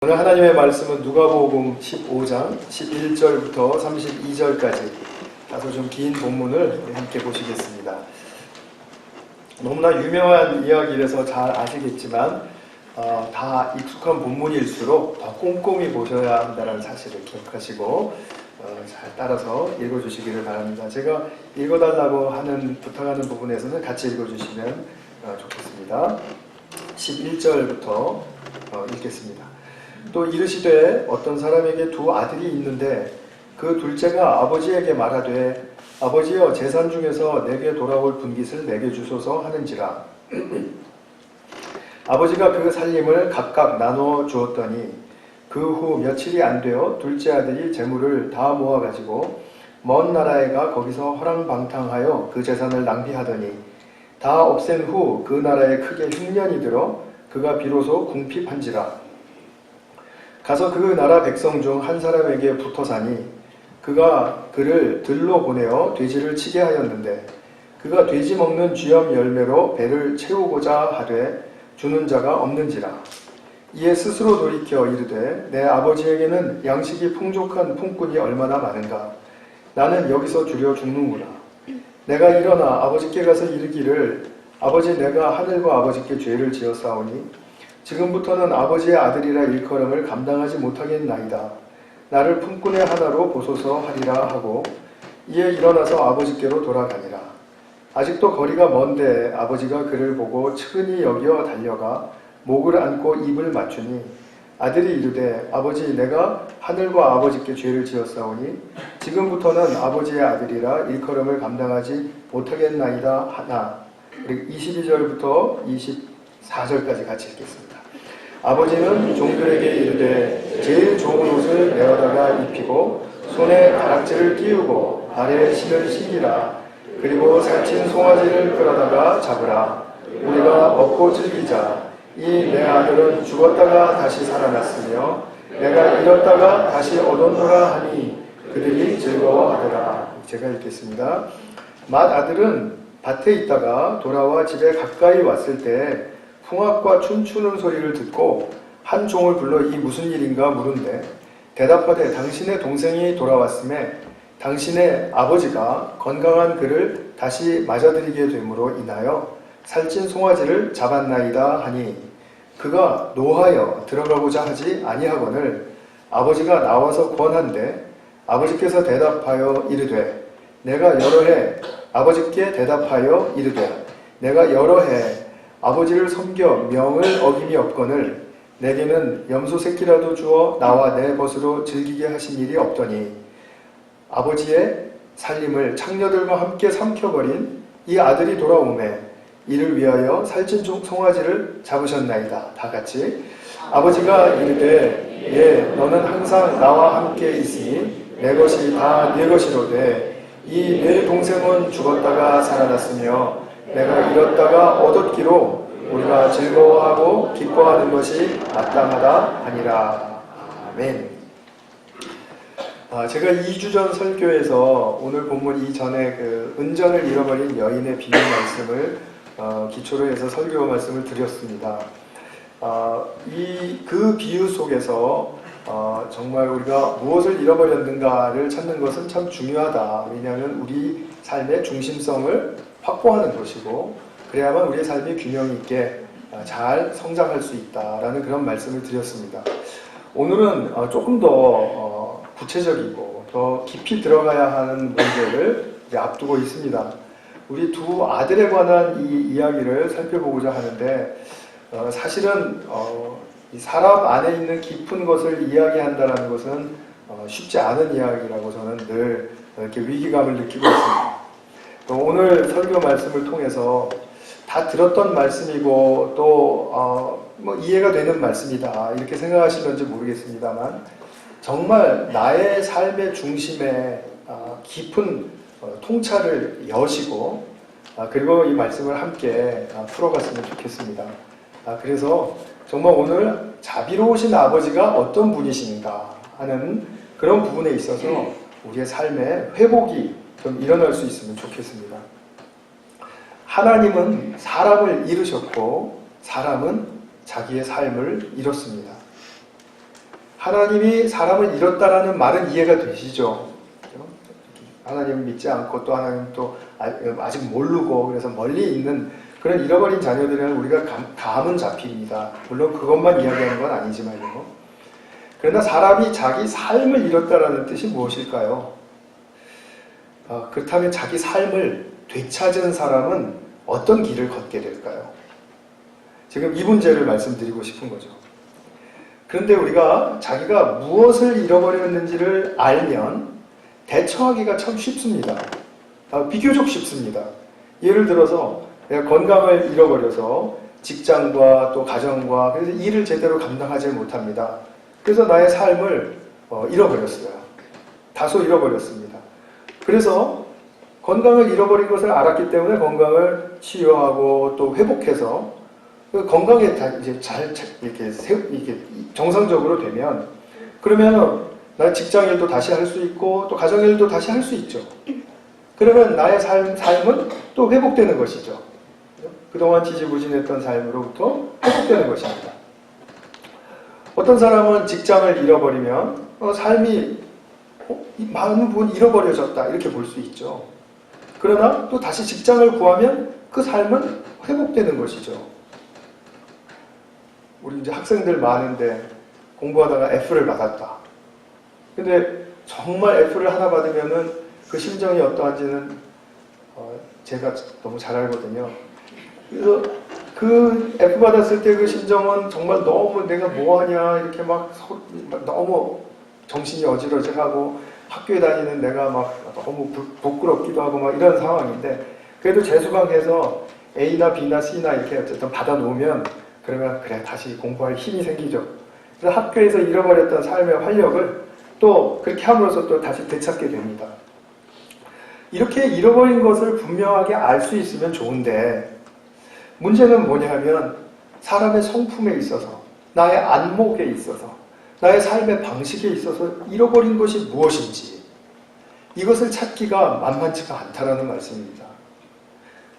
오늘 하나님의 말씀은 누가복음 15장 11절부터 32절까지 다소 좀 긴 본문을 함께 보시겠습니다. 너무나 유명한 이야기라서 잘 아시겠지만 다 익숙한 본문일수록 더 꼼꼼히 보셔야 한다는 사실을 기억하시고 잘 따라서 읽어주시기를 바랍니다. 제가 읽어달라고 부탁하는 부분에서는 같이 읽어주시면 좋겠습니다. 11절부터 읽겠습니다. 또 이르시되 어떤 사람에게 두 아들이 있는데 그 둘째가 아버지에게 말하되 아버지여 재산 중에서 내게 돌아올 분깃을 내게 주소서 하는지라. 아버지가 그 살림을 각각 나누어 주었더니 그 후 며칠이 안 되어 둘째 아들이 재물을 다 모아가지고 먼 나라에 가 거기서 허랑방탕하여 그 재산을 낭비하더니 다 없앤 후 그 나라에 크게 흉년이 들어 그가 비로소 궁핍한지라. 가서 그 나라 백성 중 한 사람에게 붙어 사니 그가 그를 들로 보내어 돼지를 치게 하였는데 그가 돼지 먹는 쥐염 열매로 배를 채우고자 하되 주는 자가 없는지라. 이에 스스로 돌이켜 이르되 내 아버지에게는 양식이 풍족한 품꾼이 얼마나 많은가. 나는 여기서 주려 죽는구나. 내가 일어나 아버지께 가서 이르기를 아버지 내가 하늘과 아버지께 죄를 지었사오니 지금부터는 아버지의 아들이라 일컬음을 감당하지 못하겠나이다. 나를 품꾼의 하나로 보소서 하리라 하고 이에 일어나서 아버지께로 돌아가니라. 아직도 거리가 먼데 아버지가 그를 보고 측은히 여겨 달려가 목을 안고 입을 맞추니 아들이 이르되 아버지 내가 하늘과 아버지께 죄를 지었사오니 지금부터는 아버지의 아들이라 일컬음을 감당하지 못하겠나이다 하나. 그리고 22절부터 24절까지 같이 읽겠습니다. 아버지는 종들에게 이르되 제일 좋은 옷을 내어다가 입히고 손에 가락지를 끼우고 발에 신을 신기라. 그리고 살찐 송아지를 끌어다가 잡으라. 우리가 먹고 즐기자. 이 내 아들은 죽었다가 다시 살아났으며 내가 잃었다가 다시 얻었노라 하니 그들이 즐거워하더라. 제가 읽겠습니다. 맏 아들은 밭에 있다가 돌아와 집에 가까이 왔을 때 풍악과 춤추는 소리를 듣고 한 종을 불러 이 무슨 일인가 물은데 대답하되 당신의 동생이 돌아왔음에 당신의 아버지가 건강한 그를 다시 맞아들이게 됨으로 인하여 살찐 송아지를 잡았나이다 하니 그가 노하여 들어가고자 하지 아니하거늘 아버지가 나와서 권한대 아버지께서 대답하여 이르되 내가 여러 해 아버지께 대답하여 이르되 내가 여러 해 아버지를 섬겨 명을 어김이 없거늘 내게는 염소 새끼라도 주어 나와 내 벗으로 즐기게 하신 일이 없더니 아버지의 살림을 창녀들과 함께 삼켜버린 이 아들이 돌아오매 이를 위하여 살찐 송아지를 잡으셨나이다. 다 같이 아버지가 이르되 예 너는 항상 나와 함께 있으니 내 것이 다 네 것이로되 이 내 동생은 죽었다가 살아났으며 내가 잃었다가 얻었기로 우리가 즐거워하고 기뻐하는 것이 마땅하다 하니라. 아멘. 제가 2주 전 설교에서 오늘 본문 이전에 그 은전을 잃어버린 여인의 비유 말씀을 기초로 해서 설교 말씀을 드렸습니다. 그 비유 속에서 정말 우리가 무엇을 잃어버렸는가를 찾는 것은 참 중요하다. 왜냐하면 우리 삶의 중심성을 확보하는 것이고 그래야만 우리의 삶이 균형 있게 잘 성장할 수 있다라는 그런 말씀을 드렸습니다. 오늘은 조금 더 구체적이고 더 깊이 들어가야 하는 문제를 앞두고 있습니다. 우리 두 아들에 관한 이 이야기를 살펴보고자 하는데 사실은 이 사람 안에 있는 깊은 것을 이야기한다는 것은 쉽지 않은 이야기라고 저는 늘 이렇게 위기감을 느끼고 있습니다. 오늘 설교 말씀을 통해서 다 들었던 말씀이고 또 뭐 이해가 되는 말씀이다 이렇게 생각하시는지 모르겠습니다만 정말 나의 삶의 중심에 깊은 통찰을 여시고 그리고 이 말씀을 함께 풀어갔으면 좋겠습니다. 그래서 정말 오늘 자비로우신 아버지가 어떤 분이신가 하는 그런 부분에 있어서 우리의 삶의 회복이 좀 일어날 수 있으면 좋겠습니다. 하나님은 사람을 잃으셨고 사람은 자기의 삶을 잃었습니다. 하나님이 사람을 잃었다라는 말은 이해가 되시죠? 하나님을 믿지 않고 또 하나님 또 아직 모르고 그래서 멀리 있는 그런 잃어버린 자녀들은 우리가 감은 잡힙니다. 물론 그것만 이야기하는 건 아니지만요. 그러나 사람이 자기 삶을 잃었다라는 뜻이 무엇일까요? 그렇다면 자기 삶을 되찾은 사람은 어떤 길을 걷게 될까요? 지금 이 문제를 말씀드리고 싶은 거죠. 그런데 우리가 자기가 무엇을 잃어버렸는지를 알면 대처하기가 참 쉽습니다. 비교적 쉽습니다. 예를 들어서 내가 건강을 잃어버려서 직장과 또 가정과 그래서 일을 제대로 감당하지 못합니다. 그래서 나의 삶을 잃어버렸어요. 다소 잃어버렸습니다. 그래서 건강을 잃어버린 것을 알았기 때문에 건강을 치유하고 또 회복해서 건강에 이제 잘 이렇게 정상적으로 되면 그러면 나의 직장일도 다시 할 수 있고 또 가정일도 다시 할 수 있죠. 그러면 나의 삶은 또 회복되는 것이죠. 그동안 지지부진했던 삶으로부터 회복되는 것입니다. 어떤 사람은 직장을 잃어버리면 삶이 많은 부분 잃어버려졌다 이렇게 볼 수 있죠. 그러나 또 다시 직장을 구하면 그 삶은 회복되는 것이죠. 우리 이제 학생들 많은데 공부하다가 F를 받았다. 근데 정말 F를 하나 받으면은 그 심정이 어떠한지는 제가 너무 잘 알거든요. 그래서 그 F 받았을 때 그 심정은 정말 너무 내가 뭐하냐 이렇게 막 너무 정신이 어지러지하고 학교에 다니는 내가 막 너무 부끄럽기도 하고 막 이런 상황인데 그래도 재수강해서 A나 B나 C나 이렇게 어쨌든 받아놓으면 그러면 그래 다시 공부할 힘이 생기죠. 그래서 학교에서 잃어버렸던 삶의 활력을 또 그렇게 함으로써 또 다시 되찾게 됩니다. 이렇게 잃어버린 것을 분명하게 알 수 있으면 좋은데 문제는 뭐냐면 사람의 성품에 있어서 나의 안목에 있어서 나의 삶의 방식에 있어서 잃어버린 것이 무엇인지 이것을 찾기가 만만치가 않다라는 말씀입니다.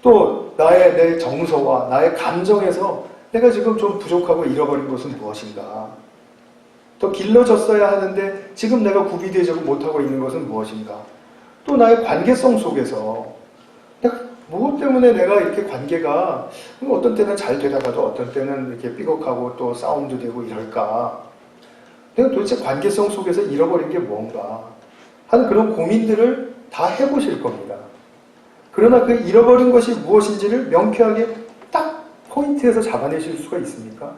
또 내 정서와 나의 감정에서 내가 지금 좀 부족하고 잃어버린 것은 무엇인가? 더 길러졌어야 하는데 지금 내가 구비되지 못하고 있는 것은 무엇인가? 또 나의 관계성 속에서 내가 무엇 때문에 내가 이렇게 관계가 어떤 때는 잘 되다가도 어떤 때는 이렇게 삐걱하고 또 싸움도 되고 이럴까? 내가 도대체 관계성 속에서 잃어버린 게 뭔가 하는 그런 고민들을 다 해보실 겁니다. 그러나 그 잃어버린 것이 무엇인지를 명쾌하게 딱 포인트에서 잡아내실 수가 있습니까?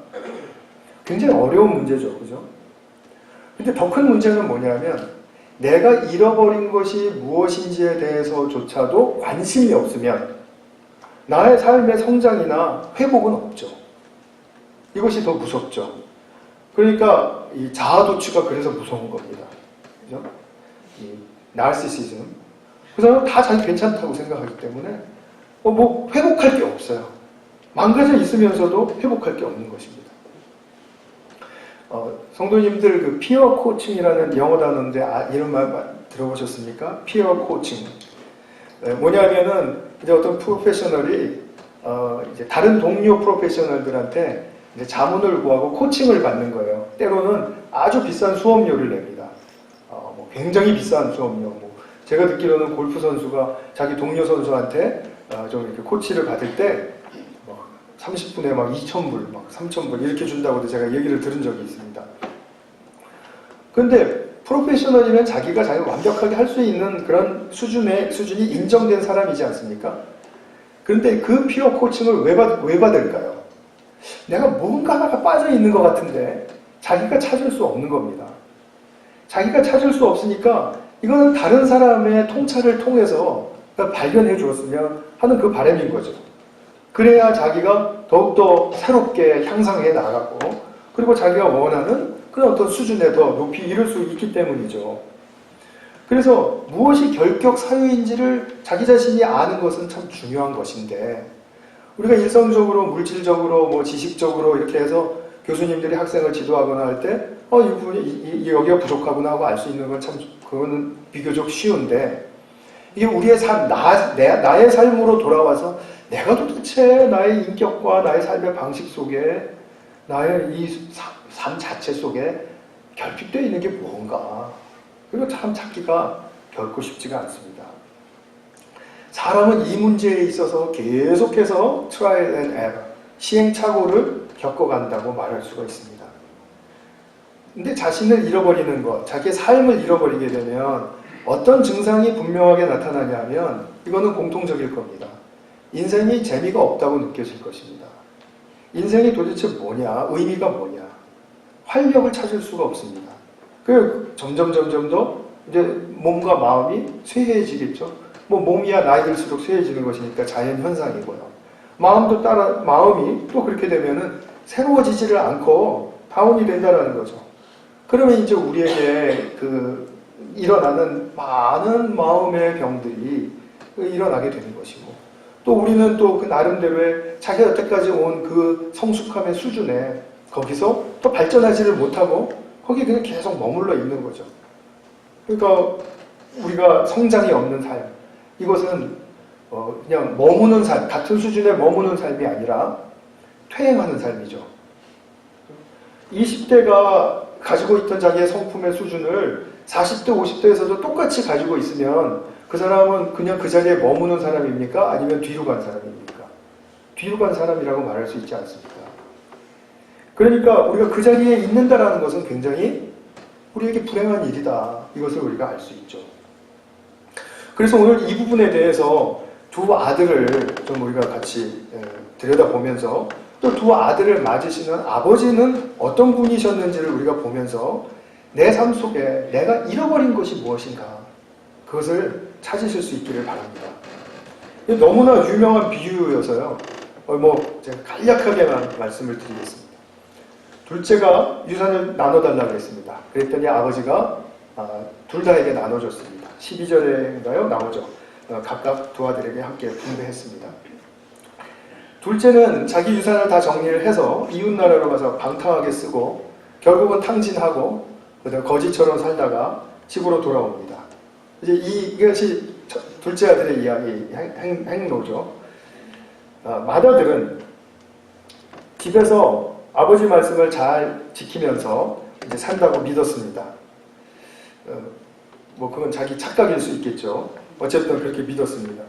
굉장히 어려운 문제죠. 그죠? 근데 더 큰 문제는 뭐냐면 내가 잃어버린 것이 무엇인지에 대해서조차도 관심이 없으면 나의 삶의 성장이나 회복은 없죠. 이것이 더 무섭죠. 그러니까 이 자아도취가 그래서 무서운 겁니다. 그죠? 이 나르시시즘. 그 사람은 다 자기 괜찮다고 생각하기 때문에 뭐 회복할 게 없어요. 망가져 있으면서도 회복할 게 없는 것입니다. 성도님들 그 피어 코칭이라는 영어 단어인데 이런 말 들어보셨습니까? 피어 코칭. 뭐냐면은 이제 어떤 프로페셔널이 이제 다른 동료 프로페셔널들한테 이제 자문을 구하고 코칭을 받는 거예요. 때로는 아주 비싼 수업료를 냅니다. 뭐 굉장히 비싼 수업료. 뭐 제가 듣기로는 골프 선수가 자기 동료 선수한테 좀 이렇게 코치를 받을 때 30분에 막 2,000불, 막 3,000불 이렇게 준다고도 제가 얘기를 들은 적이 있습니다. 그런데 프로페셔널이면 자기가 완벽하게 할 수 있는 그런 수준이 인정된 사람이지 않습니까? 그런데 그 피어 코칭을 왜 받을까요? 내가 뭔가 하나가 빠져 있는 것 같은데 자기가 찾을 수 없는 겁니다. 자기가 찾을 수 없으니까 이거는 다른 사람의 통찰을 통해서 발견해 주었으면 하는 그 바람인 거죠. 그래야 자기가 더욱더 새롭게 향상해 나가고 그리고 자기가 원하는 그런 어떤 수준에 더 높이 이룰 수 있기 때문이죠. 그래서 무엇이 결격 사유인지를 자기 자신이 아는 것은 참 중요한 것인데 우리가 일상적으로 물질적으로 뭐 지식적으로 이렇게 해서 교수님들이 학생을 지도하거나 할 때 이 부분이 여기가 부족하구나 하고 알 수 있는 건 참 그거는 비교적 쉬운데 이게 우리의 삶, 나의 삶으로 돌아와서 내가 도대체 나의 인격과 나의 삶의 방식 속에 나의 이 삶 자체 속에 결핍되어 있는 게 뭔가. 그리고 참 찾기가 결코 쉽지가 않습니다. 사람은 이 문제에 있어서 계속해서 trial and error, 시행착오를 겪어간다고 말할 수가 있습니다. 근데 자신을 잃어버리는 것, 자기의 삶을 잃어버리게 되면 어떤 증상이 분명하게 나타나냐 하면 이거는 공통적일 겁니다. 인생이 재미가 없다고 느껴질 것입니다. 인생이 도대체 뭐냐, 의미가 뭐냐, 활력을 찾을 수가 없습니다. 그 점점 더 이제 몸과 마음이 쇠해지겠죠. 뭐 몸이야 나이 들수록 쇠해지는 것이니까 자연 현상이고요. 마음도 따라 마음이 또 그렇게 되면은 새로워지지를 않고 다운이 된다라는 거죠. 그러면 이제 우리에게 그 일어나는 많은 마음의 병들이 일어나게 되는 것이고, 또 우리는 또 그 나름대로의 자기가 여태까지 온 그 성숙함의 수준에 거기서 또 발전하지를 못하고 거기 그냥 계속 머물러 있는 거죠. 그러니까 우리가 성장이 없는 삶, 이것은 그냥 머무는 삶, 같은 수준에 머무는 삶이 아니라 퇴행하는 삶이죠. 20대가 가지고 있던 자기의 성품의 수준을 40대, 50대에서도 똑같이 가지고 있으면 그 사람은 그냥 그 자리에 머무는 사람입니까? 아니면 뒤로 간 사람입니까? 뒤로 간 사람이라고 말할 수 있지 않습니까? 그러니까 우리가 그 자리에 있는다라는 것은 굉장히 우리에게 불행한 일이다. 이것을 우리가 알 수 있죠. 그래서 오늘 이 부분에 대해서 두 아들을 좀 우리가 같이 들여다보면서 또 두 아들을 맞으시는 아버지는 어떤 분이셨는지를 우리가 보면서 내 삶 속에 내가 잃어버린 것이 무엇인가, 그것을 찾으실 수 있기를 바랍니다. 너무나 유명한 비유여서요. 제가 간략하게만 말씀을 드리겠습니다. 둘째가 유산을 나눠달라고 했습니다. 그랬더니 아버지가 둘 다에게 나눠줬습니다. 12절인가요? 나오죠. 각각 두 아들에게 함께 분배했습니다. 둘째는 자기 유산을 다 정리를 해서 이웃나라로 가서 방탕하게 쓰고 결국은 탕진하고 거지처럼 살다가 집으로 돌아옵니다. 이제 이것이 둘째 아들의 이야기, 행로죠. 맏아들은 집에서 아버지 말씀을 잘 지키면서 이제 산다고 믿었습니다. 그건 자기 착각일 수 있겠죠. 어쨌든 그렇게 믿었습니다.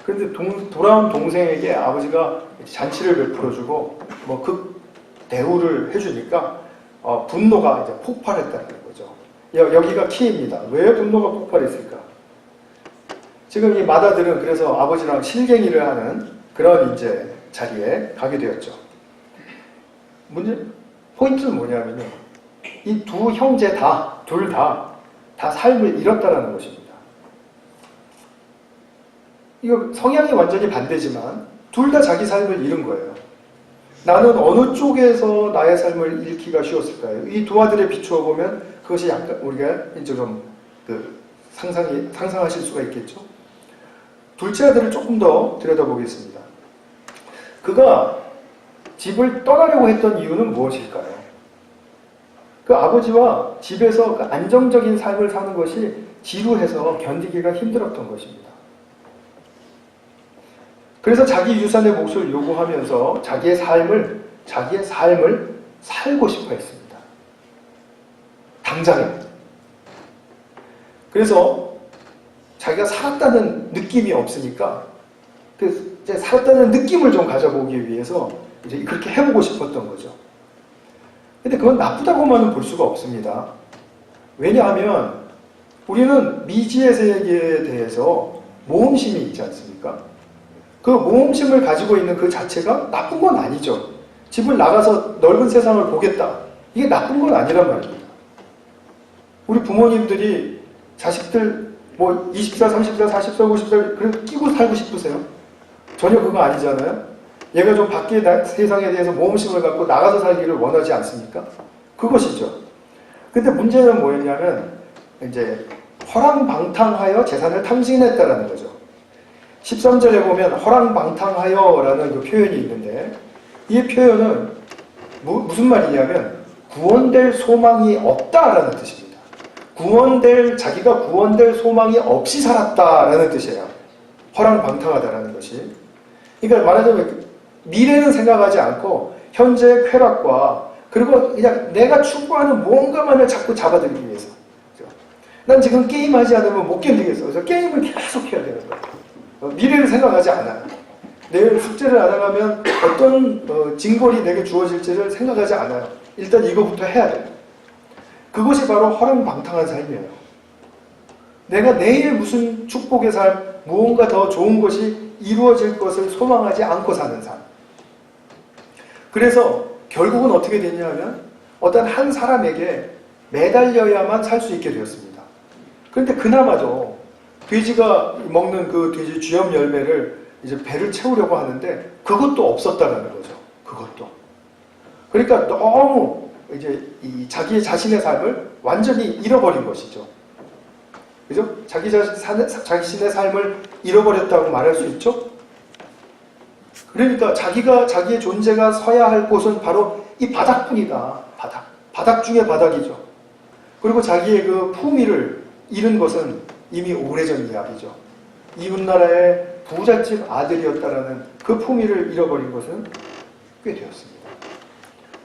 그런데 돌아온 동생에게 아버지가 잔치를 베풀어주고 극 대우를 해주니까 분노가 이제 폭발했다는 거죠. 여기가 키입니다. 왜 분노가 폭발했을까? 지금 이 맏아들은 그래서 아버지랑 실갱이를 하는 그런 이제 자리에 가게 되었죠. 포인트는 뭐냐면요. 이 두 형제 둘 다 삶을 잃었다라는 것입니다. 이거 성향이 완전히 반대지만 둘 다 자기 삶을 잃은 거예요. 나는 어느 쪽에서 나의 삶을 잃기가 쉬웠을까요? 이 두 아들에 비추어 보면 그것이 약간 우리가 이제 좀 상상하실 수가 있겠죠. 둘째 아들을 조금 더 들여다보겠습니다. 그가 집을 떠나려고 했던 이유는 무엇일까요? 그 아버지와 집에서 그 안정적인 삶을 사는 것이 지루해서 견디기가 힘들었던 것입니다. 그래서 자기 유산의 몫을 요구하면서 자기의 삶을 살고 싶어 했습니다. 당장에. 그래서 자기가 살았다는 느낌이 없으니까 이제 살았다는 느낌을 좀 가져보기 위해서 이제 그렇게 해보고 싶었던 거죠. 근데 그건 나쁘다고만은 볼 수가 없습니다. 왜냐하면 우리는 미지의 세계에 대해서 모험심이 있지 않습니까? 그 모험심을 가지고 있는 그 자체가 나쁜 건 아니죠. 집을 나가서 넓은 세상을 보겠다. 이게 나쁜 건 아니란 말입니다. 우리 부모님들이 자식들 20살, 30살, 40살, 50살 그래도 끼고 살고 싶으세요? 전혀 그거 아니잖아요. 얘가 좀 밖의 세상에 대해서 모험심을 갖고 나가서 살기를 원하지 않습니까? 그것이죠. 근데 문제는 뭐였냐면 이제 허랑방탕하여 재산을 탕진했다라는 거죠. 13절에 보면 허랑방탕하여라는 그 표현이 있는데 이 표현은 무슨 말이냐면 구원될 소망이 없다라는 뜻입니다. 자기가 구원될 소망이 없이 살았다라는 뜻이에요. 허랑방탕하다라는 것이. 그러니까 말하자면 미래는 생각하지 않고 현재의 쾌락과 그리고 그냥 내가 추구하는 무언가만을 자꾸 잡아들이기 위해서. 난 지금 게임하지 않으면 못 견디겠어. 그래서 게임을 계속 해야 되는 거야. 미래를 생각하지 않아요. 내일 숙제를 안 하면 어떤 징벌이 내게 주어질지를 생각하지 않아요. 일단 이거부터 해야 돼요. 그것이 바로 허랑방탕한 삶이에요. 내가 내일 무슨 축복의 삶, 무언가 더 좋은 것이 이루어질 것을 소망하지 않고 사는 삶. 그래서 결국은 어떻게 됐냐면 어떤 한 사람에게 매달려야만 살 수 있게 되었습니다. 그런데 그나마도 돼지가 먹는 그 돼지 쥐염 열매를 이제 배를 채우려고 하는데 그것도 없었다라는 거죠. 그것도. 그러니까 너무 이제 이 자기 자신의 삶을 완전히 잃어버린 것이죠. 그죠? 자기 자신의 삶을 잃어버렸다고 말할 수 있죠? 그러니까 자기의 존재가 서야 할 곳은 바로 이 바닥뿐이다. 바닥 중에 바닥이죠. 그리고 자기의 그 품위를 잃은 것은 이미 오래전 이야기죠. 이웃나라의 부잣집 아들이었다라는 그 품위를 잃어버린 것은 꽤 되었습니다.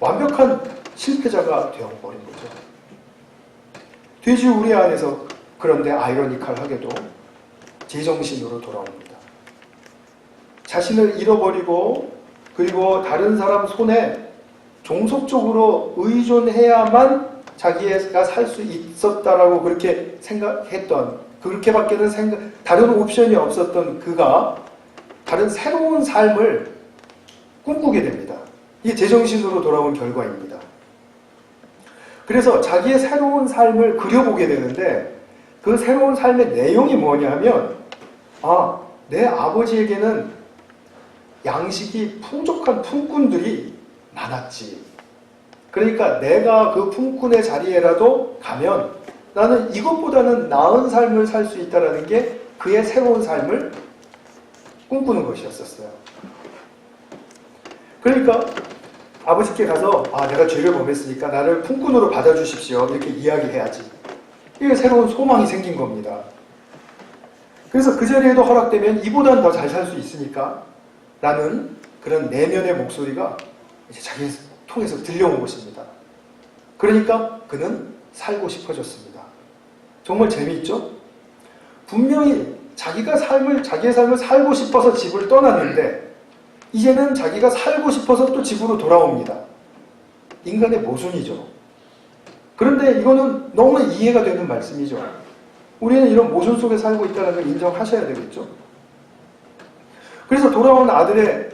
완벽한 실패자가 되어버린 거죠. 돼지 우리 안에서 그런데 아이러니컬하게도 제정신으로 돌아옵니다. 자신을 잃어버리고 그리고 다른 사람 손에 종속적으로 의존해야만 자기가 살 수 있었다라고 그렇게 생각했던, 그렇게밖에는 다른 옵션이 없었던 그가 다른 새로운 삶을 꿈꾸게 됩니다. 이게 제정신으로 돌아온 결과입니다. 그래서 자기의 새로운 삶을 그려보게 되는데 그 새로운 삶의 내용이 뭐냐면 내 아버지에게는 양식이 풍족한 품꾼들이 많았지. 그러니까 내가 그 품꾼의 자리에라도 가면 나는 이것보다는 나은 삶을 살 수 있다는 게 그의 새로운 삶을 꿈꾸는 것이었어요. 그러니까 아버지께 가서 내가 죄를 범했으니까 나를 품꾼으로 받아주십시오. 이렇게 이야기해야지. 이게 새로운 소망이 생긴 겁니다. 그래서 그 자리에도 허락되면 이보다는 더 잘 살 수 있으니까 라는 그런 내면의 목소리가 이제 자기 통해서 들려온 것입니다. 그러니까 그는 살고 싶어졌습니다. 정말 재미있죠? 분명히 자기의 삶을 살고 싶어서 집을 떠났는데 이제는 자기가 살고 싶어서 또 집으로 돌아옵니다. 인간의 모순이죠. 그런데 이거는 너무 이해가 되는 말씀이죠. 우리는 이런 모순 속에 살고 있다는 걸 인정하셔야 되겠죠. 그래서 돌아온 아들의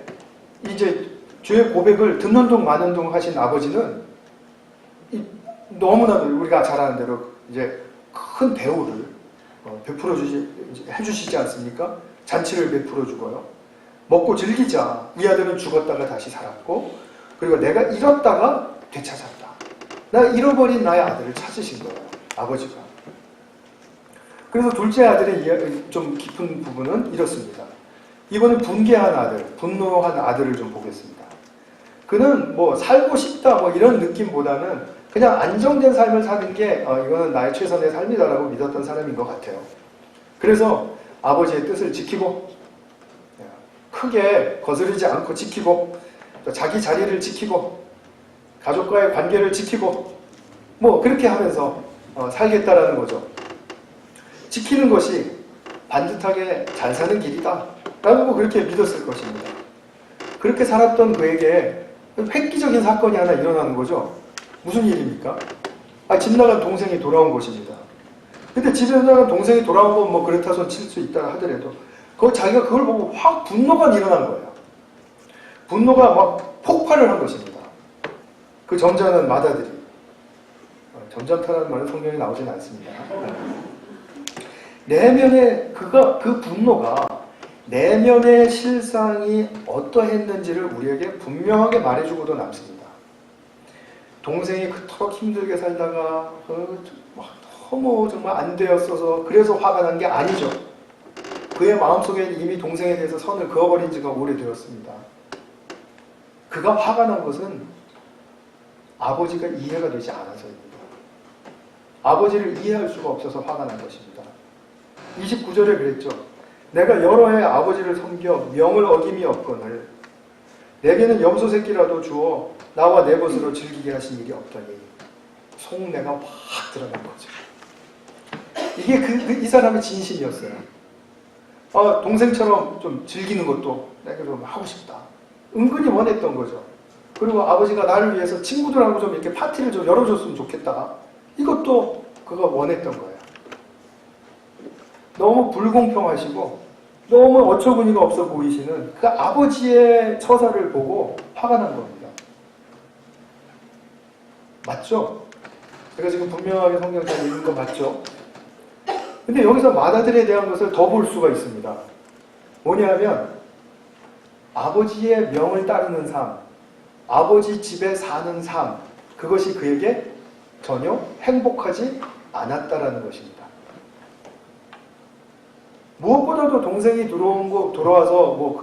이제 죄의 고백을 듣는 둥 마는 둥 하신 아버지는 너무나도 우리가 잘 아는 대로 이제 큰 대우를 해주시지 않습니까? 잔치를 베풀어 주고요. 먹고 즐기자. 이 아들은 죽었다가 다시 살았고 그리고 내가 잃었다가 되찾았다. 나 잃어버린 나의 아들을 찾으신 거예요. 아버지가. 그래서 둘째 아들의 좀 깊은 부분은 이렇습니다. 이번엔 분개한 아들, 분노한 아들을 좀 보겠습니다. 그는 살고 싶다 이런 느낌보다는 그냥 안정된 삶을 사는 게 이거는 나의 최선의 삶이다라고 믿었던 사람인 것 같아요. 그래서 아버지의 뜻을 지키고 크게 거스르지 않고 지키고 또 자기 자리를 지키고 가족과의 관계를 지키고 그렇게 하면서 살겠다라는 거죠. 지키는 것이 반듯하게 잘 사는 길이다 라고 그렇게 믿었을 것입니다. 그렇게 살았던 그에게 획기적인 사건이 하나 일어나는 거죠. 무슨 일입니까? 집 나간 동생이 돌아온 것입니다. 근데 집에 나간 동생이 돌아온 건 그렇다 손 칠 수 있다 하더라도 자기가 그걸 보고 확 분노가 일어난 거예요. 분노가 막 폭발을 한 것입니다. 그 점잖은 맏아들이. 점잖다는 말은 성경에 나오진 않습니다. 내면의 그 분노가 내면의 실상이 어떠했는지를 우리에게 분명하게 말해주고도 남습니다. 동생이 그토록 힘들게 살다가 너무 정말 안 되었어서 그래서 화가 난 게 아니죠. 그의 마음속에 이미 동생에 대해서 선을 그어버린 지가 오래되었습니다. 그가 화가 난 것은 아버지가 이해가 되지 않아서입니다. 아버지를 이해할 수가 없어서 화가 난 것입니다. 29절에 그랬죠. 내가 여러 해 아버지를 섬겨 명을 어김이 없거늘 내게는 염소 새끼라도 주어 나와 내 것으로 즐기게 하신 일이 없더니 속내가 확 드러난 거죠. 이게 이 사람의 진심이었어요. 동생처럼 좀 즐기는 것도 내가 좀 하고 싶다. 은근히 원했던 거죠. 그리고 아버지가 나를 위해서 친구들하고 좀 이렇게 파티를 좀 열어줬으면 좋겠다. 이것도 그가 원했던 거예요. 너무 불공평하시고 너무 어처구니가 없어 보이시는 그 아버지의 처사를 보고 화가 난 겁니다. 맞죠? 제가 지금 분명하게 성경 잘 읽는 거 맞죠? 근데 여기서 맏아들에 대한 것을 더 볼 수가 있습니다. 뭐냐면 아버지의 명을 따르는 삶, 아버지 집에 사는 삶, 그것이 그에게 전혀 행복하지 않았다라는 것입니다. 무엇보다도 동생이 돌아와서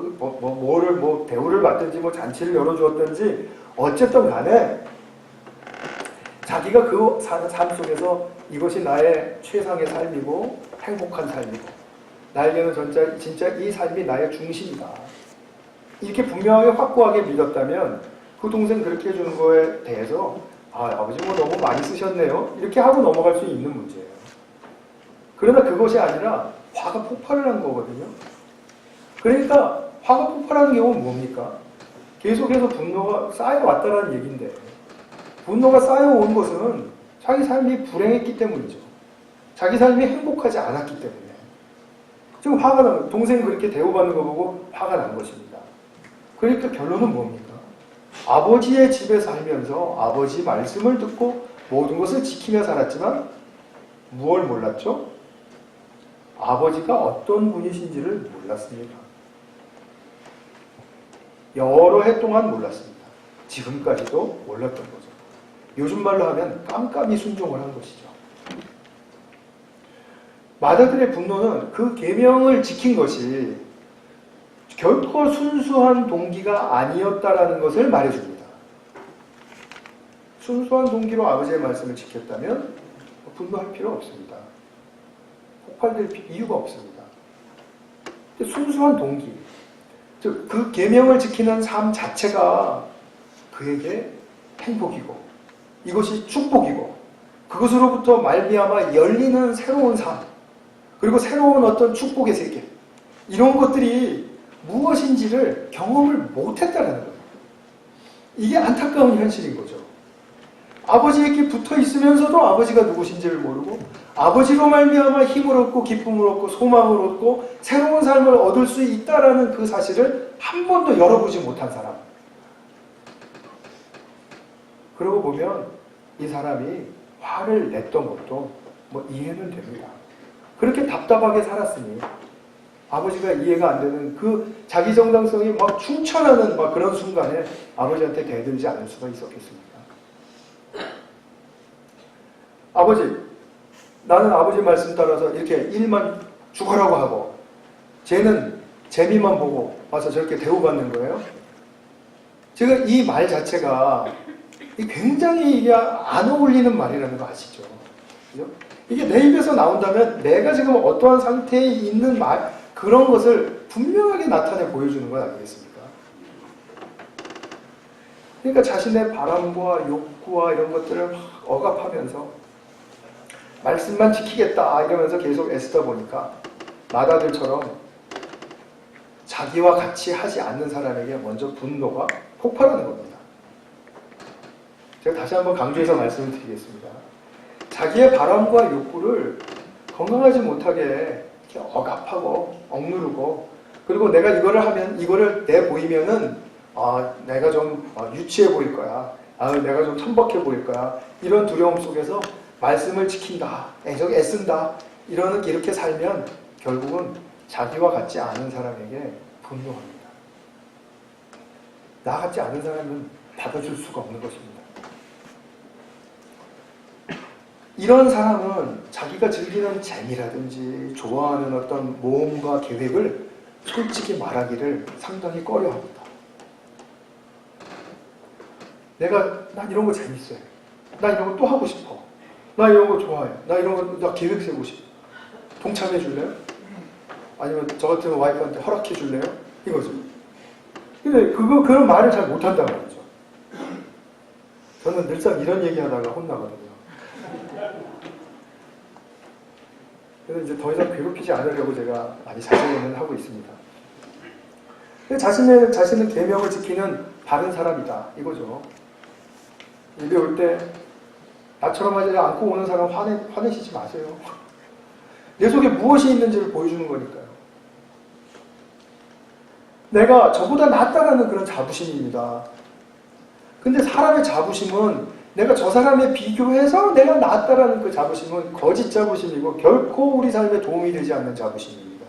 대우를 받든지 잔치를 열어주었든지 어쨌든 간에 자기가 그 사는 삶 속에서 이것이 나의 최상의 삶이고 행복한 삶이고 나에게는 진짜 이 삶이 나의 중심이다. 이렇게 분명하게 확고하게 믿었다면 그 동생 그렇게 해주는 거에 대해서 아버지 너무 많이 쓰셨네요. 이렇게 하고 넘어갈 수 있는 문제예요. 그러나 그것이 아니라 화가 폭발을 한 거거든요. 그러니까 화가 폭발하는 경우는 뭡니까? 계속해서 분노가 쌓여왔다는 얘기인데 분노가 쌓여온 것은 자기 삶이 불행했기 때문이죠. 자기 삶이 행복하지 않았기 때문에 지금 화가 난 거예요. 동생이 그렇게 대우받는 거 보고 화가 난 것입니다. 그러니까 결론은 뭡니까? 아버지의 집에 살면서 아버지 말씀을 듣고 모든 것을 지키며 살았지만 무엇을 몰랐죠? 아버지가 어떤 분이신지를 몰랐습니다. 여러 해 동안 몰랐습니다. 지금까지도 몰랐던 거죠. 요즘 말로 하면 깜깜이 순종을 한 것이죠. 맏아들의 분노는 그 계명을 지킨 것이 결코 순수한 동기가 아니었다라는 것을 말해줍니다. 순수한 동기로 아버지의 말씀을 지켰다면 분노할 필요 없습니다. 폭발될 이유가 없습니다. 순수한 동기, 즉 그 계명을 지키는 삶 자체가 그에게 행복이고 이것이 축복이고 그것으로부터 말미암아 열리는 새로운 삶 그리고 새로운 어떤 축복의 세계 이런 것들이 무엇인지를 경험을 못했다는 거예요. 이게 안타까운 현실인 거죠. 아버지에게 붙어 있으면서도 아버지가 누구신지를 모르고 아버지로 말미암아 힘을 얻고 기쁨을 얻고 소망을 얻고 새로운 삶을 얻을 수 있다라는 그 사실을 한 번도 열어보지 못한 사람. 그러고 보면 이 사람이 화를 냈던 것도 이해는 됩니다. 그렇게 답답하게 살았으니 아버지가 이해가 안 되는 그 자기 정당성이 충천하는 그런 순간에 아버지한테 대들지 않을 수가 있었겠습니까? 아버지, 나는 아버지 말씀 따라서 이렇게 일만 죽으라고 하고 쟤는 재미만 보고 와서 저렇게 대우받는 거예요? 지금 이 말 자체가 굉장히 이게 안 어울리는 말이라는 거 아시죠? 그죠? 이게 내 입에서 나온다면 내가 지금 어떠한 상태에 있는 그런 것을 분명하게 나타내 보여주는 건 아니겠습니까? 그러니까 자신의 바람과 욕구와 이런 것들을 막 억압하면서 말씀만 지키겠다 이러면서 계속 애쓰다 보니까 맏아들처럼 자기와 같이 하지 않는 사람에게 먼저 분노가 폭발하는 겁니다. 제가 다시 한번 강조해서 말씀을 드리겠습니다. 자기의 바람과 욕구를 건강하지 못하게 이렇게 억압하고 억누르고 그리고 내가 이거를 하면 이거를 내보이면은 내가 좀 유치해 보일 거야. 내가 좀 천박해 보일 거야. 이런 두려움 속에서 말씀을 지킨다. 애쓴다. 이렇게 살면 결국은 자기와 같지 않은 사람에게 분노합니다. 나 같지 않은 사람은 받아줄 수가 없는 것입니다. 이런 사람은 자기가 즐기는 재미라든지 좋아하는 어떤 모험과 계획을 솔직히 말하기를 상당히 꺼려합니다. 난 이런 거 재밌어요. 나 이런 거 또 하고 싶어. 나 이런 거 좋아해. 나 계획 세우고 싶어. 동참해 줄래요? 아니면 저 같은 와이프한테 허락해 줄래요? 이거죠. 근데 그런 말을 잘 못한단 말이죠. 저는 늘상 이런 얘기 하다가 혼나거든요. 그래서 이제 더 이상 괴롭히지 않으려고 제가 많이 자제를 하고 있습니다. 자신의 계명을 지키는 바른 사람이다. 이거죠. 예배 올 때 나처럼 하지 않고 오는 사람 화내시지 마세요. 내 속에 무엇이 있는지를 보여주는 거니까요. 내가 저보다 낫다라는 그런 자부심입니다. 근데 사람의 자부심은 내가 저 사람에 비교해서 내가 낫다라는 그 자부심은 거짓 자부심이고 결코 우리 삶에 도움이 되지 않는 자부심입니다.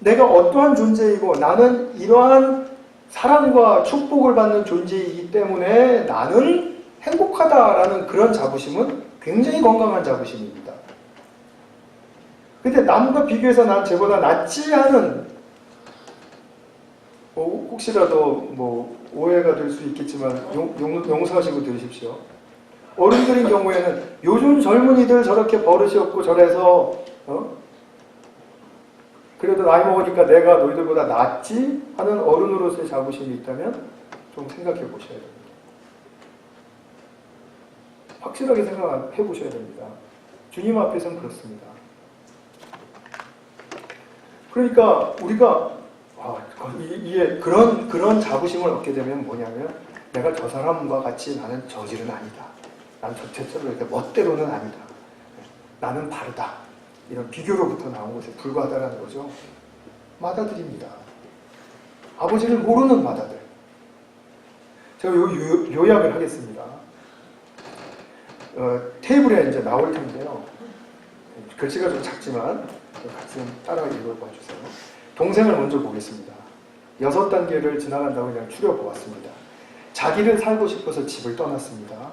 내가 어떠한 존재이고 나는 이러한 사랑과 축복을 받는 존재이기 때문에 나는 행복하다라는 그런 자부심은 굉장히 건강한 자부심입니다. 근데 남과 비교해서 난 쟤보다 낫지 않은 혹시라도 오해가 될 수 있겠지만 용서하시고 들으십시오. 어른들인 경우에는 요즘 젊은이들 저렇게 버릇이 없고 저래서 그래도 나이 먹으니까 내가 너희들보다 낫지 하는 어른으로서의 자부심이 있다면 좀 생각해 보셔야 됩니다. 확실하게 생각해 보셔야 됩니다. 주님 앞에서는 그렇습니다. 그러니까 우리가 이게 그런 자부심을 얻게 되면 뭐냐면 내가 저 사람과 같이 나는 저질은 아니다. 난 전체적으로 이렇게 멋대로는 아니다. 나는 다르다. 이런 비교로부터 나온 것에 불과하다는 거죠. 마다들입니다. 아버지를 모르는 마다들. 제가 요약을 하겠습니다. 테이블에 이제 나올 텐데요. 글씨가 좀 작지만 같이 따라 읽어봐 주세요. 동생을 먼저 보겠습니다. 6단계를 지나간다고 그냥 추려보았습니다. 자기를 살고 싶어서 집을 떠났습니다.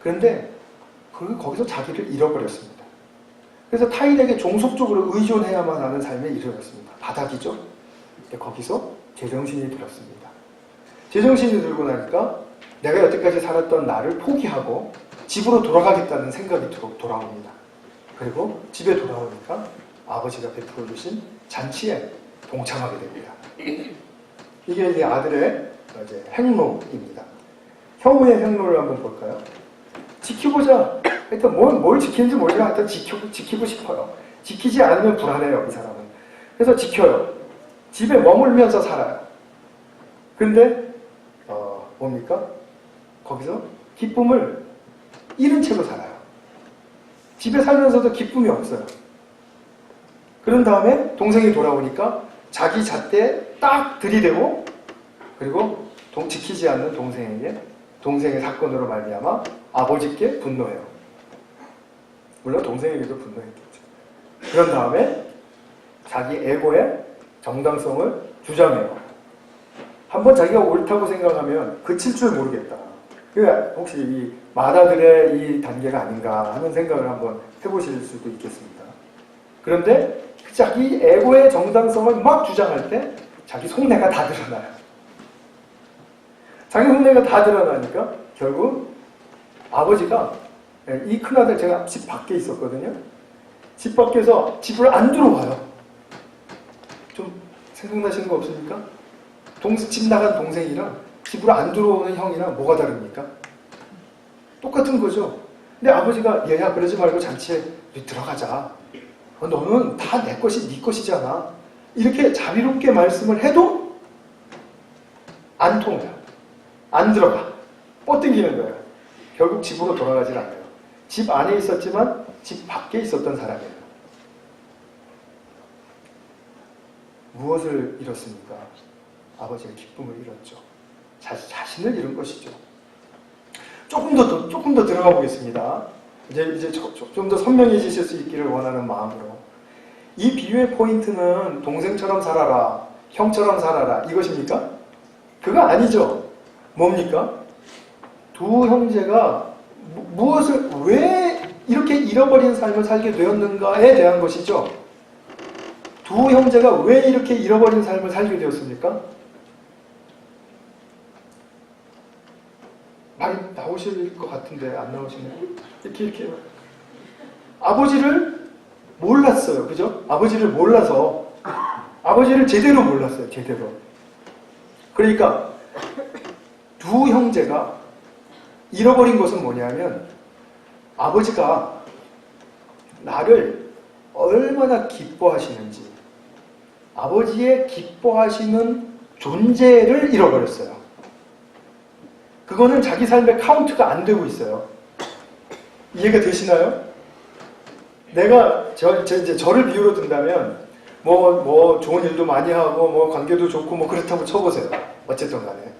그런데 거기서 자기를 잃어버렸습니다. 그래서 타인에게 종속적으로 의존해야만 하는 삶에 이르렀습니다. 바닥이죠. 근데 거기서 제정신이 들었습니다. 제정신이 들고 나니까 내가 여태까지 살았던 나를 포기하고 집으로 돌아가겠다는 생각이 돌아옵니다. 그리고 집에 돌아오니까 아버지가 베풀어 주신 잔치에 동참하게 됩니다. 이게 이제 아들의 이제 행로입니다. 형우의 행로를 한번 볼까요? 지키고자. 일단 뭘 지키는지 모르지만 일단 지키고 싶어요. 지키지 않으면 불안해요, 이 사람은. 그래서 지켜요. 집에 머물면서 살아요. 근데 뭡니까? 거기서 기쁨을 잃은 채로 살아요. 집에 살면서도 기쁨이 없어요. 그런 다음에 동생이 돌아오니까 자기 잣대에 딱 들이대고 그리고 지키지 않는 동생의 사건으로 말미암아 아버지께 분노해요. 물론 동생에게도 분노했겠죠. 그런 다음에 자기 에고의 정당성을 주장해요. 한번 자기가 옳다고 생각하면 그칠 줄 모르겠다. 그러니까 혹시 이 마다들의 이 단계가 아닌가 하는 생각을 한번 해보실 수도 있겠습니다. 그런데 자기 에고의 정당성을 막 주장할 때 자기 속내가 다 드러나요. 자기 속내가 다 드러나니까 결국 아버지가 이 큰아들 제가 집 밖에 있었거든요. 집 밖에서 집을 안 들어와요. 좀 생각나시는 거 없습니까? 집 나간 동생이랑 집으로 안 들어오는 형이랑 뭐가 다릅니까? 똑같은 거죠. 근데 아버지가 얘야 그러지 말고 잔치에 들어가자. 너는 다 내 것이 네 것이잖아. 이렇게 자비롭게 말씀을 해도 안 통해요. 안 들어가. 뻗당기는 거예요. 결국 집으로 돌아가질 않아요. 집 안에 있었지만 집 밖에 있었던 사람이에요. 무엇을 잃었습니까? 아버지의 기쁨을 잃었죠. 자신을 잃은 것이죠. 조금 더 들어가 보겠습니다. 이제 좀 더 선명해지실 수 있기를 원하는 마음으로. 이 비유의 포인트는 동생처럼 살아라, 형처럼 살아라 이것입니까? 그거 아니죠. 뭡니까? 두 형제가 무엇을 왜 이렇게 잃어버린 삶을 살게 되었는가에 대한 것이죠. 두 형제가 왜 이렇게 잃어버린 삶을 살게 되었습니까? 말이 나오실 것 같은데 안 나오시네요. 이렇게 아버지를 몰랐어요. 그죠? 아버지를 몰라서 아버지를 제대로 몰랐어요. 제대로. 그러니까 두 형제가 잃어버린 것은 뭐냐면 아버지가 나를 얼마나 기뻐하시는지, 아버지의 기뻐하시는 존재를 잃어버렸어요. 그거는 자기 삶의 카운트가 안 되고 있어요. 이해가 되시나요? 내가 이제 저를 비유로 든다면 뭐 좋은 일도 많이 하고 뭐 관계도 좋고 뭐 그렇다고 쳐보세요. 어쨌든 간에.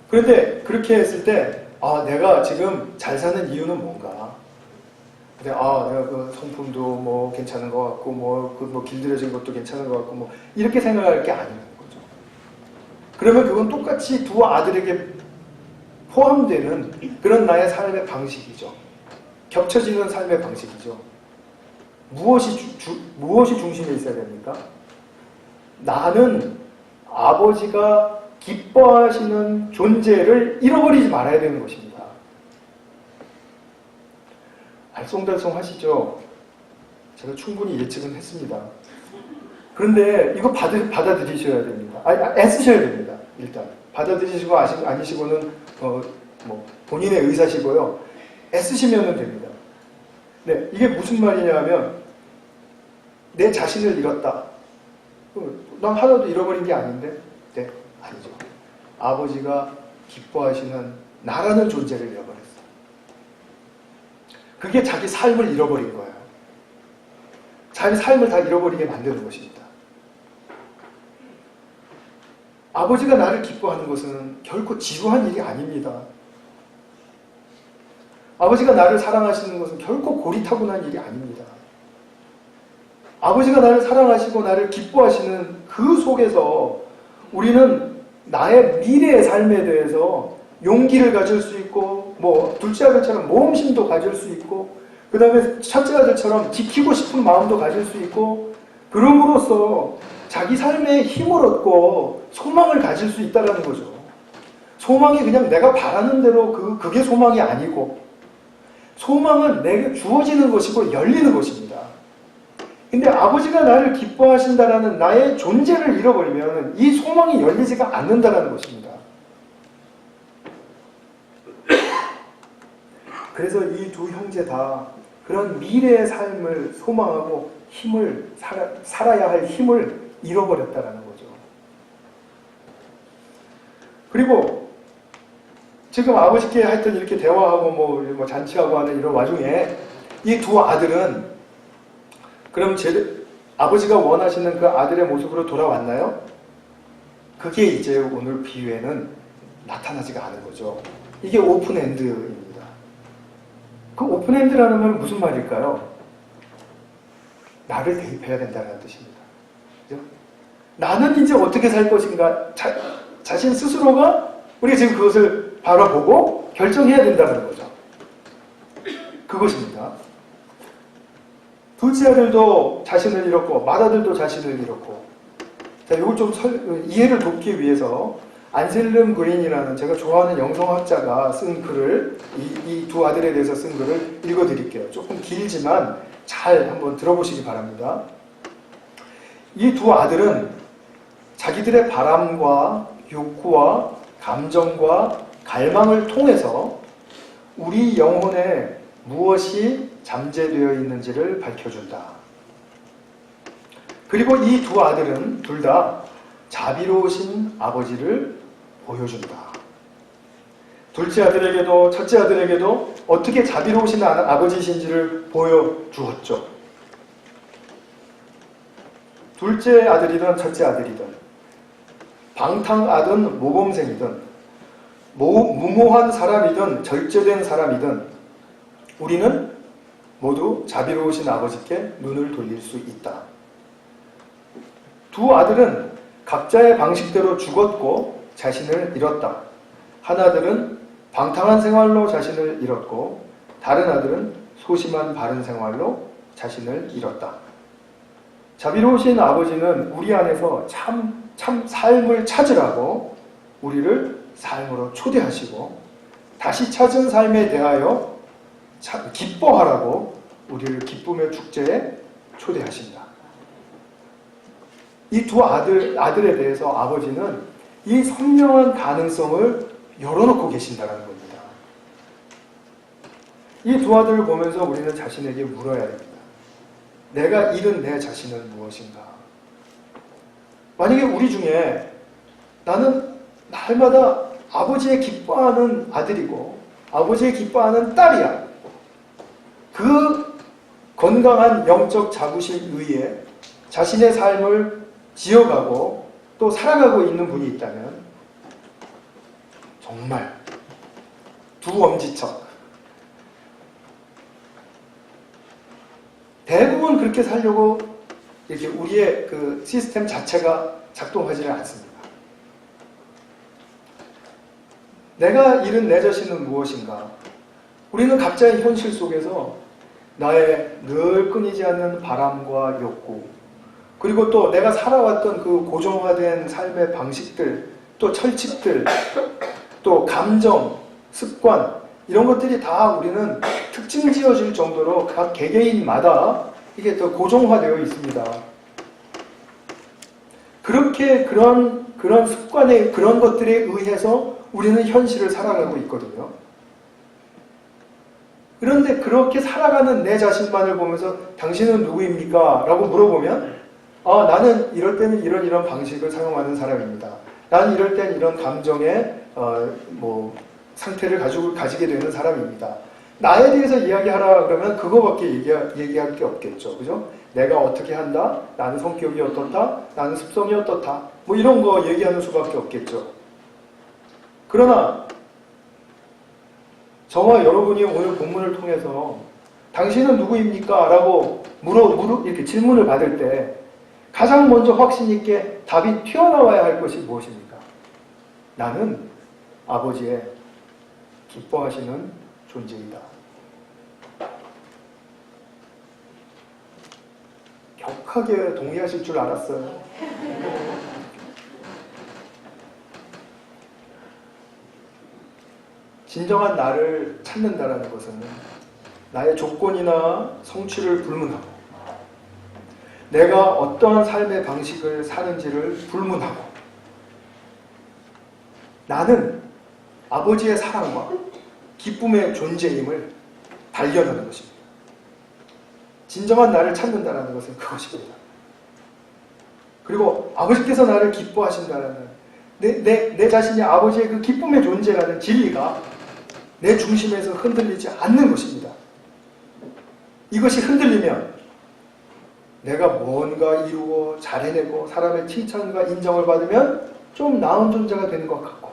그런데 그렇게 했을 때 내가 지금 잘 사는 이유는 뭔가? 근데 내가 그 성품도 뭐 괜찮은 것 같고 뭐 길들여진 것도 괜찮은 것 같고 뭐 이렇게 생각할 게 아닌 거죠. 그러면 그건 똑같이 두 아들에게 포함되는 그런 나의 삶의 방식이죠. 겹쳐지는 삶의 방식이죠. 무엇이 중심에 있어야 됩니까? 나는 아버지가 기뻐하시는 존재를 잃어버리지 말아야 되는 것입니다. 알쏭달쏭 하시죠? 제가 충분히 예측은 했습니다. 그런데 이거 받아들이셔야 됩니다. 애쓰셔야 됩니다. 일단 받아들이시고 아니시고는 뭐 본인의 의사시고요. 애쓰시면 됩니다. 네, 이게 무슨 말이냐면 내 자신을 잃었다. 난 하나도 잃어버린 게 아닌데? 네, 아니죠. 아버지가 기뻐하시는 나라는 존재를 잃어버렸어. 그게 자기 삶을 잃어버린 거예요. 자기 삶을 다 잃어버리게 만드는 것입니다. 아버지가 나를 기뻐하는 것은 결코 지루한 일이 아닙니다. 아버지가 나를 사랑하시는 것은 결코 고리타분한 일이 아닙니다. 아버지가 나를 사랑하시고 나를 기뻐하시는 그 속에서 우리는 나의 미래의 삶에 대해서 용기를 가질 수 있고 둘째 아들처럼 모험심도 가질 수 있고 그 다음에 첫째 아들처럼 지키고 싶은 마음도 가질 수 있고 그럼으로써 자기 삶에 힘을 얻고 소망을 가질 수 있다는 거죠. 소망이 그냥 내가 바라는 대로 그게 소망이 아니고 소망은 내게 주어지는 것이고 열리는 것입니다. 근데 아버지가 나를 기뻐하신다라는 나의 존재를 잃어버리면 이 소망이 열리지가 않는다는 것입니다. 그래서 이 두 형제 다 그런 미래의 삶을 소망하고 살아야 할 힘을 잃어버렸다는 거죠. 그리고 지금 아버지께 하여튼 이렇게 대화하고 뭐 잔치하고 하는 이런 와중에 이 두 아들은 그럼 아버지가 원하시는 그 아들의 모습으로 돌아왔나요? 그게 이제 오늘 비유에는 나타나지가 않은 거죠. 이게 오픈엔드입니다. 그 오픈엔드라는 건 무슨 말일까요? 나를 대입해야 된다는 뜻입니다. 그죠? 나는 이제 어떻게 살 것인가 자신 스스로가 우리가 지금 그것을 바라보고 결정해야 된다는 거죠. 그것입니다. 둘째 아들도 자신을 잃었고 맏아들도 자신을 잃었고 자, 이걸 좀 이해를 돕기 위해서 안셀름 그린이라는 제가 좋아하는 영성학자가 쓴 글을 이 두 아들에 대해서 쓴 글을 읽어드릴게요. 조금 길지만 잘 한번 들어보시기 바랍니다. 이 두 아들은 자기들의 바람과 욕구와 감정과 갈망을 통해서 우리 영혼에 무엇이 잠재되어 있는지를 밝혀준다. 그리고 이 두 아들은 둘 다 자비로우신 아버지를 보여준다. 둘째 아들에게도 첫째 아들에게도 어떻게 자비로우신 아버지이신지를 보여주었죠. 둘째 아들이든 첫째 아들이든 방탕하든 모범생이든 무모한 사람이든 절제된 사람이든 우리는 모두 자비로우신 아버지께 눈을 돌릴 수 있다. 두 아들은 각자의 방식대로 죽었고 자신을 잃었다. 한 아들은 방탕한 생활로 자신을 잃었고 다른 아들은 소심한 바른 생활로 자신을 잃었다. 자비로우신 아버지는 우리 안에서 참 삶을 찾으라고 우리를 삶으로 초대하시고 다시 찾은 삶에 대하여 기뻐하라고 우리를 기쁨의 축제에 초대하신다. 이 두 아들에 대해서 아버지는 이 선명한 가능성을 열어놓고 계신다는 겁니다. 이 두 아들을 보면서 우리는 자신에게 물어야 됩니다. 내가 잃은 내 자신은 무엇인가? 만약에 우리 중에 나는 날마다 아버지의 기뻐하는 아들이고 아버지의 기뻐하는 딸이야. 그 건강한 영적 자부심 위에 자신의 삶을 지어가고 또 살아가고 있는 분이 있다면 정말 두 엄지척. 대부분 그렇게 살려고 이렇게 우리의 그 시스템 자체가 작동하지는 않습니다. 내가 잃은 내 자신은 무엇인가? 우리는 각자의 현실 속에서 나의 늘 끊이지 않는 바람과 욕구, 그리고 또 내가 살아왔던 그 고정화된 삶의 방식들, 또 철칙들, 또 감정, 습관, 이런 것들이 다 우리는 특징 지어질 정도로 각 개개인마다 이게 더 고정화되어 있습니다. 그렇게 그런 습관에 그런 것들에 의해서 우리는 현실을 살아가고 있거든요. 그런데 그렇게 살아가는 내 자신만을 보면서 당신은 누구입니까? 라고 물어보면 나는 이럴 때는 이런 방식을 사용하는 사람입니다. 나는 이럴 때는 이런 감정의 상태를 가지게 되는 사람입니다. 나에 대해서 이야기하라 그러면 그거밖에 얘기할 게 없겠죠. 그죠? 내가 어떻게 한다? 나는 성격이 어떻다? 나는 습성이 어떻다? 이런 거 얘기하는 수밖에 없겠죠. 그러나 저와 여러분이 오늘 본문을 통해서 당신은 누구입니까? 라고 이렇게 질문을 받을 때 가장 먼저 확신 있게 답이 튀어나와야 할 것이 무엇입니까? 나는 아버지의 기뻐하시는 존재이다. 격하게 동의하실 줄 알았어요. 진정한 나를 찾는다라는 것은 나의 조건이나 성취를 불문하고 내가 어떠한 삶의 방식을 사는지를 불문하고 나는 아버지의 사랑과 기쁨의 존재임을 발견하는 것입니다. 진정한 나를 찾는다는 것은 그것입니다. 그리고 아버지께서 나를 기뻐하신다는 내 자신이 아버지의 그 기쁨의 존재라는 진리가 내 중심에서 흔들리지 않는 것입니다. 이것이 흔들리면 내가 뭔가 이루고 잘해내고 사람의 칭찬과 인정을 받으면 좀 나은 존재가 되는 것 같고,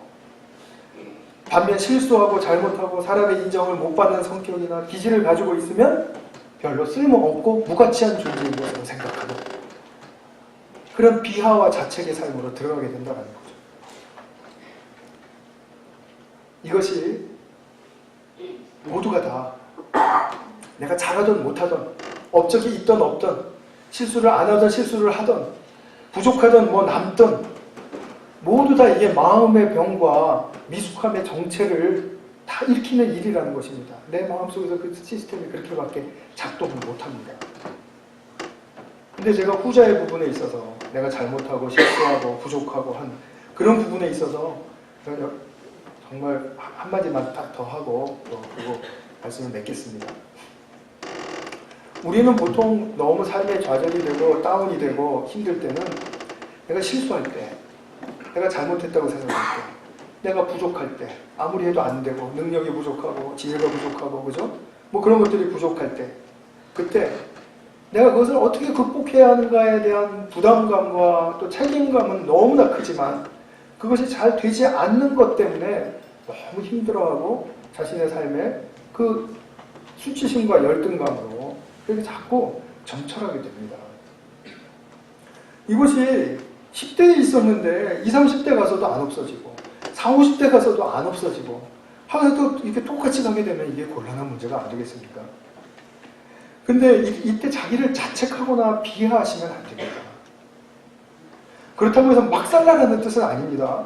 반면 실수하고 잘못하고 사람의 인정을 못 받는 성격이나 기질을 가지고 있으면 별로 쓸모없고 무가치한 존재인 것으로 생각하고 그런 비하와 자책의 삶으로 들어가게 된다는 거죠. 이것이 모두가 다 내가 잘하든 못하든 업적이 있든 없든 실수를 안 하든 실수를 하든 부족하든 남든 모두 다 이게 마음의 병과 미숙함의 정체를 다 일으키는 일이라는 것입니다. 내 마음속에서 그 시스템이 그렇게밖에 작동을 못합니다. 근데 제가 후자의 부분에 있어서 내가 잘못하고 실수하고 부족하고 한 그런 부분에 있어서 정말 한마디만 딱 더 하고 또 그리고 말씀을 맺겠습니다. 우리는 보통 너무 삶에 좌절이 되고 다운이 되고 힘들 때는 내가 실수할 때, 내가 잘못했다고 생각할 때, 내가 부족할 때, 아무리 해도 안 되고 능력이 부족하고 지혜가 부족하고 그죠? 그런 것들이 부족할 때, 그때 내가 그것을 어떻게 극복해야 하는가에 대한 부담감과 또 책임감은 너무나 크지만 그것이 잘 되지 않는 것 때문에 너무 힘들어하고 자신의 삶에 그 수치심과 열등감으로 그렇게 자꾸 점철하게 됩니다. 이것이 10대에 있었는데 20, 30대 가서도 안 없어지고 40, 50대 가서도 안 없어지고 하나도 이렇게 똑같이 가게 되면 이게 곤란한 문제가 안 되겠습니까? 근데 이때 자기를 자책하거나 비하하시면 안 됩니다. 그렇다고 해서 막 살라라는 뜻은 아닙니다.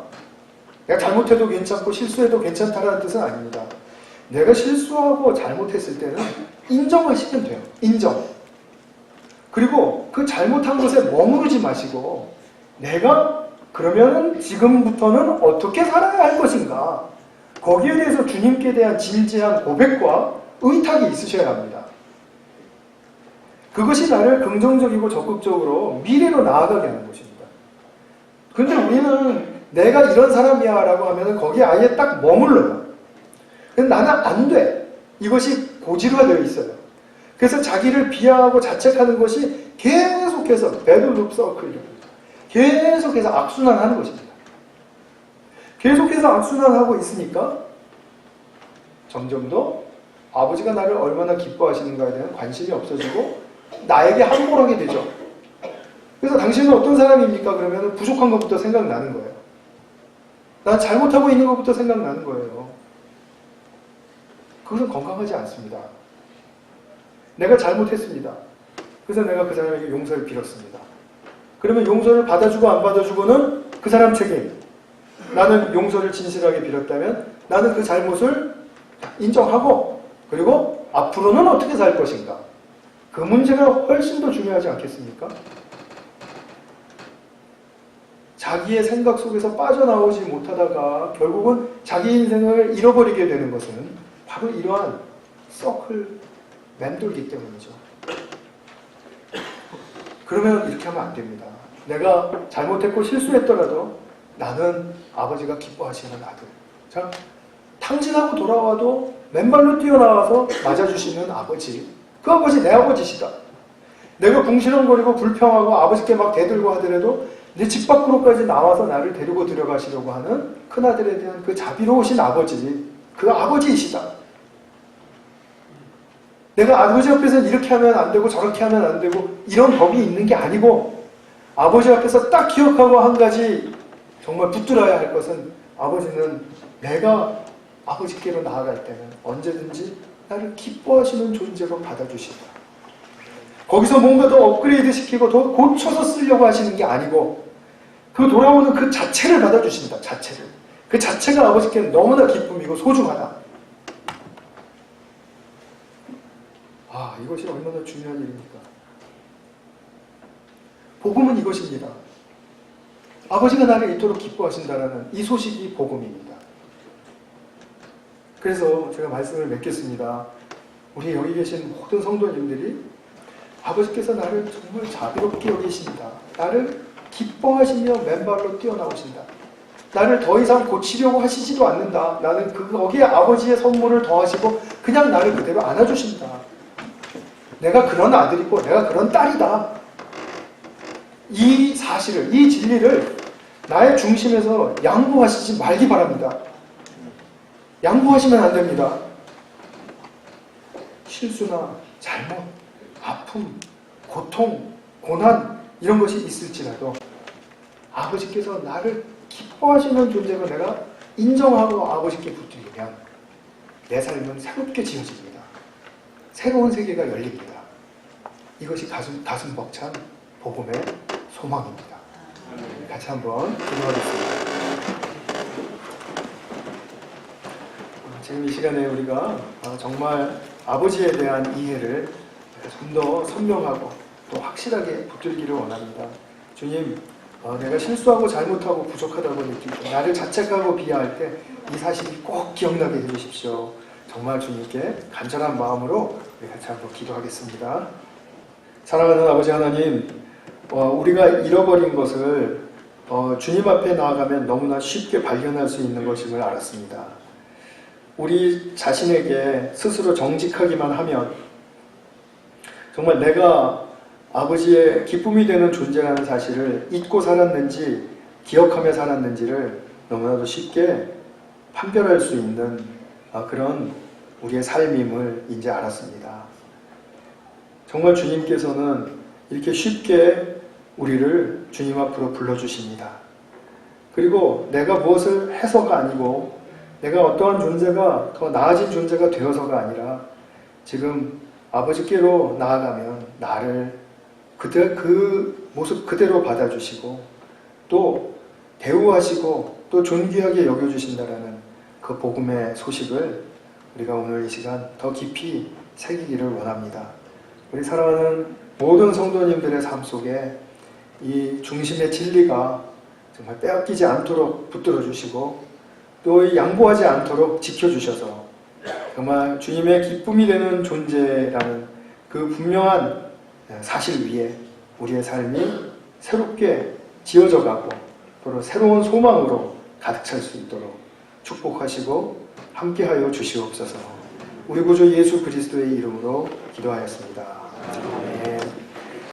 내가 잘못해도 괜찮고 실수해도 괜찮다라는 뜻은 아닙니다. 내가 실수하고 잘못했을 때는 인정하시면 돼요. 인정. 그리고 그 잘못한 것에 머무르지 마시고 내가 그러면 지금부터는 어떻게 살아야 할 것인가? 거기에 대해서 주님께 대한 진지한 고백과 의탁이 있으셔야 합니다. 그것이 나를 긍정적이고 적극적으로 미래로 나아가게 하는 것입니다. 근데 우리는 내가 이런 사람이야 라고 하면 거기에 아예 딱 머물러요. 근데 나는 안 돼. 이것이 고지가 되어 있어요. 그래서 자기를 비하하고 자책하는 것이 계속해서 배드룹 서클이라고 계속해서 악순환하는 것입니다. 계속해서 악순환하고 있으니까 점점 더 아버지가 나를 얼마나 기뻐하시는가에 대한 관심이 없어지고 나에게 함몰하게 되죠. 그래서 당신은 어떤 사람입니까? 그러면 부족한 것부터 생각나는 거예요. 난 잘못하고 있는 것부터 생각나는 거예요. 그것은 건강하지 않습니다. 내가 잘못했습니다. 그래서 내가 그 사람에게 용서를 빌었습니다. 그러면 용서를 받아주고 안 받아주고는 그 사람 책임. 나는 용서를 진실하게 빌었다면 나는 그 잘못을 인정하고 그리고 앞으로는 어떻게 살 것인가. 그 문제가 훨씬 더 중요하지 않겠습니까? 자기의 생각 속에서 빠져나오지 못하다가 결국은 자기 인생을 잃어버리게 되는 것은 바로 이러한 서클 맴돌기 때문이죠. 그러면 이렇게 하면 안 됩니다. 내가 잘못했고 실수했더라도 나는 아버지가 기뻐하시는 아들. 자, 탕진하고 돌아와도 맨발로 뛰어나와서 맞아주시는 아버지. 그 아버지 내 아버지시다. 내가 궁시렁거리고 불평하고 아버지께 막 대들고 하더라도 내 집 밖으로까지 나와서 나를 데리고 들어가시려고 하는 큰아들에 대한 그 자비로우신 아버지. 그 아버지이시다. 내가 아버지 앞에서 이렇게 하면 안 되고 저렇게 하면 안 되고 이런 법이 있는 게 아니고 아버지 앞에서 딱 기억하고 한 가지 정말 붙들어야 할 것은 아버지는 내가 아버지께로 나아갈 때는 언제든지 나를 기뻐하시는 존재로 받아주신다. 거기서 뭔가 더 업그레이드 시키고 더 고쳐서 쓰려고 하시는 게 아니고 그 돌아오는 그 자체를 받아주신다. 자체를. 그 자체가 아버지께는 너무나 기쁨이고 소중하다. 아, 이것이 얼마나 중요한 일입니까? 복음은 이것입니다. 아버지가 나를 이토록 기뻐하신다라는 이 소식이 복음입니다. 그래서 제가 말씀을 맺겠습니다. 우리 여기 계신 모든 성도님들이 아버지께서 나를 정말 자비롭게 여기신다. 나를 기뻐하시며 맨발로 뛰어나오신다. 나를 더 이상 고치려고 하시지도 않는다. 나는 거기에 아버지의 선물을 더하시고 그냥 나를 그대로 안아주신다. 내가 그런 아들이고 내가 그런 딸이다. 이 사실을, 이 진리를 나의 중심에서 양보하시지 말기 바랍니다. 양보하시면 안 됩니다. 실수나 잘못, 아픔, 고통, 고난 이런 것이 있을지라도 아버지께서 나를 기뻐하시는 존재로 내가 인정하고 아버지께 붙들리면 내 삶은 새롭게 지어집니다. 새로운 세계가 열립니다. 이것이 가슴 벅찬 복음의 소망입니다. 같이 한번 기도하겠습니다. 지금 이 시간에 우리가 정말 아버지에 대한 이해를 좀 더 선명하고 또 확실하게 붙들기를 원합니다. 주님, 내가 실수하고 잘못하고 부족하다고 느끼고 나를 자책하고 비하할 때 이 사실이 꼭 기억나게 해주십시오. 정말 주님께 간절한 마음으로 우리 같이 한번 기도하겠습니다. 사랑하는 아버지 하나님, 우리가 잃어버린 것을 주님 앞에 나아가면 너무나 쉽게 발견할 수 있는 것임을 알았습니다. 우리 자신에게 스스로 정직하기만 하면 정말 내가 아버지의 기쁨이 되는 존재라는 사실을 잊고 살았는지 기억하며 살았는지를 너무나도 쉽게 판별할 수 있는 그런 우리의 삶임을 이제 알았습니다. 정말 주님께서는 이렇게 쉽게 우리를 주님 앞으로 불러주십니다. 그리고 내가 무엇을 해서가 아니고 내가 어떠한 존재가 더 나아진 존재가 되어서가 아니라 지금 아버지께로 나아가면 나를 그 모습 그대로 받아주시고 또 대우하시고 또 존귀하게 여겨주신다라는 그 복음의 소식을 우리가 오늘 이 시간 더 깊이 새기기를 원합니다. 우리 사랑하는 모든 성도님들의 삶 속에 이 중심의 진리가 정말 빼앗기지 않도록 붙들어 주시고 또 양보하지 않도록 지켜주셔서 정말 주님의 기쁨이 되는 존재라는 그 분명한 사실 위에 우리의 삶이 새롭게 지어져 가고 또 새로운 소망으로 가득 찰 수 있도록 축복하시고 함께하여 주시옵소서. 우리 구주 예수 그리스도의 이름으로 기도하였습니다. 아멘.